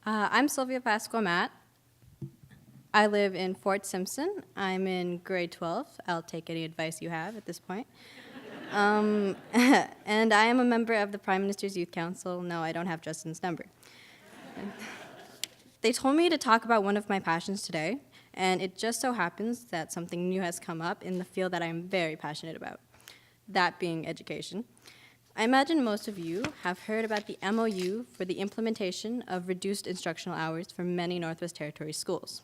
I'm Sylvia Pascua-Matte. I live in Fort Simpson. I'm in grade 12. I'll take any advice you have at this point. And I am a member of the Prime Minister's Youth Council. No, I don't have Justin's number. They told me to talk about one of my passions today, and it just so happens that something new has come up in the field that I'm very passionate about, that being education. I imagine most of you have heard about the MOU for the implementation of reduced instructional hours for many Northwest Territories schools.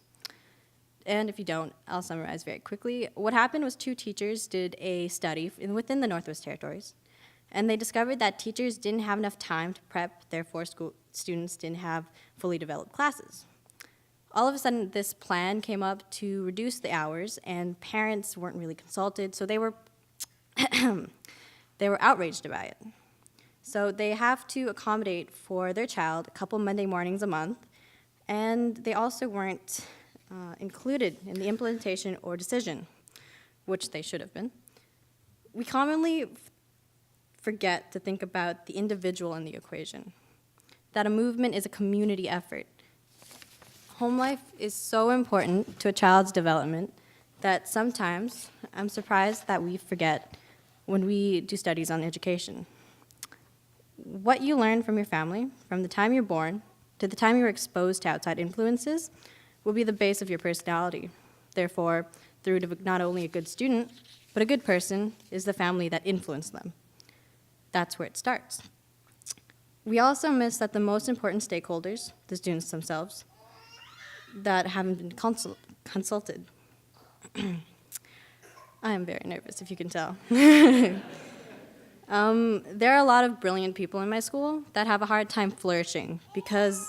And if you don't, I'll summarize very quickly. What happened was two teachers did a study within the Northwest Territories, and they discovered that teachers didn't have enough time to prep, therefore students didn't have fully developed classes. All of a sudden, this plan came up to reduce the hours, and parents weren't really consulted, so they were they were outraged about it. So they have to accommodate for their child a couple Monday mornings a month, and they also weren't included in the implementation or decision, which they should have been. We commonly forget to think about the individual in the equation, that a movement is a community effort. Home life is so important to a child's development that sometimes I'm surprised that we forget when we do studies on education. What you learn from your family, from the time you're born to the time you're exposed to outside influences, will be the base of your personality. Therefore, the root of not only a good student, but a good person is the family that influenced them. That's where it starts. We also miss that the most important stakeholders, the students themselves, that haven't been consulted. I am very nervous, if you can tell. There are a lot of brilliant people in my school that have a hard time flourishing because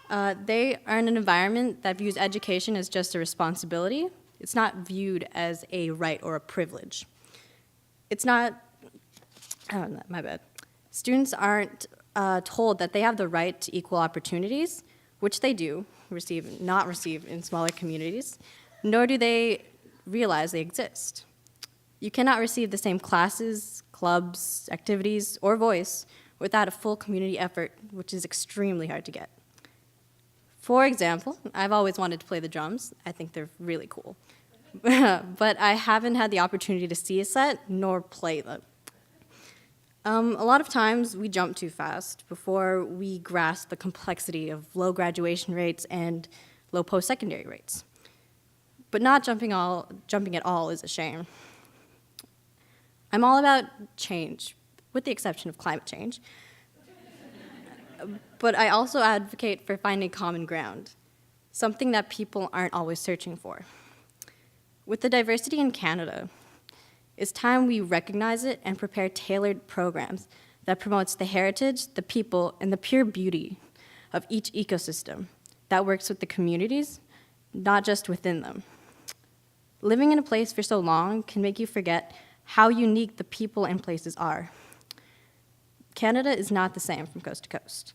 they are in an environment that views education as just a responsibility. It's not viewed as a right or a privilege. It's not, oh, my bad. Students aren't told that they have the right to equal opportunities, which they do not receive in smaller communities, nor do they realize they exist. You cannot receive the same classes, clubs, activities, or voice without a full community effort, which is extremely hard to get. For example, I've always wanted to play the drums. I think they're really cool. But I haven't had the opportunity to see a set nor play them. A lot of times we jump too fast before we grasp the complexity of low graduation rates and low post-secondary rates. But not jumping at all is a shame. I'm all about change, with the exception of climate change. But I also advocate for finding common ground, something that people aren't always searching for. With the diversity in Canada, it's time we recognize it and prepare tailored programs that promotes the heritage, the people, and the pure beauty of each ecosystem that works with the communities, not just within them. Living in a place for so long can make you forget how unique the people and places are. Canada is not the same from coast to coast.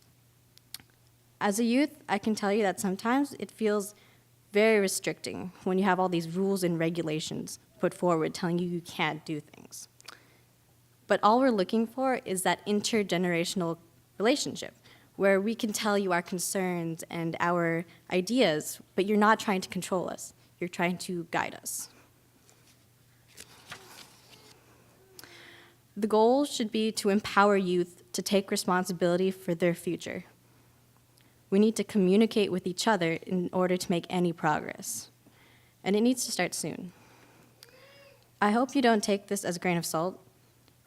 As a youth, I can tell you that sometimes it feels very restricting when you have all these rules and regulations put forward telling you can't do things. But all we're looking for is that intergenerational relationship where we can tell you our concerns and our ideas, but you're not trying to control us. You're trying to guide us. The goal should be to empower youth to take responsibility for their future. We need to communicate with each other in order to make any progress. And it needs to start soon. I hope you don't take this as a grain of salt.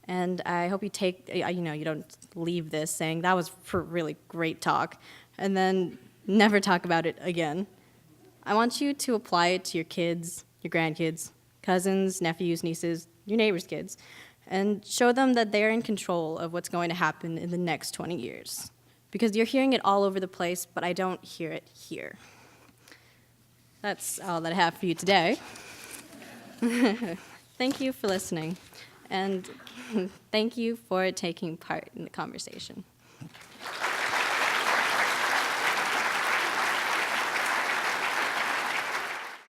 And I hope you you don't leave this saying, that was a really great talk, and then never talk about it again. I want you to apply it to your kids, your grandkids, cousins, nephews, nieces, your neighbors' kids, and show them that they're in control of what's going to happen in the next 20 years. Because you're hearing it all over the place, but I don't hear it here. That's all that I have for you today. Thank you for listening, and thank you for taking part in the conversation.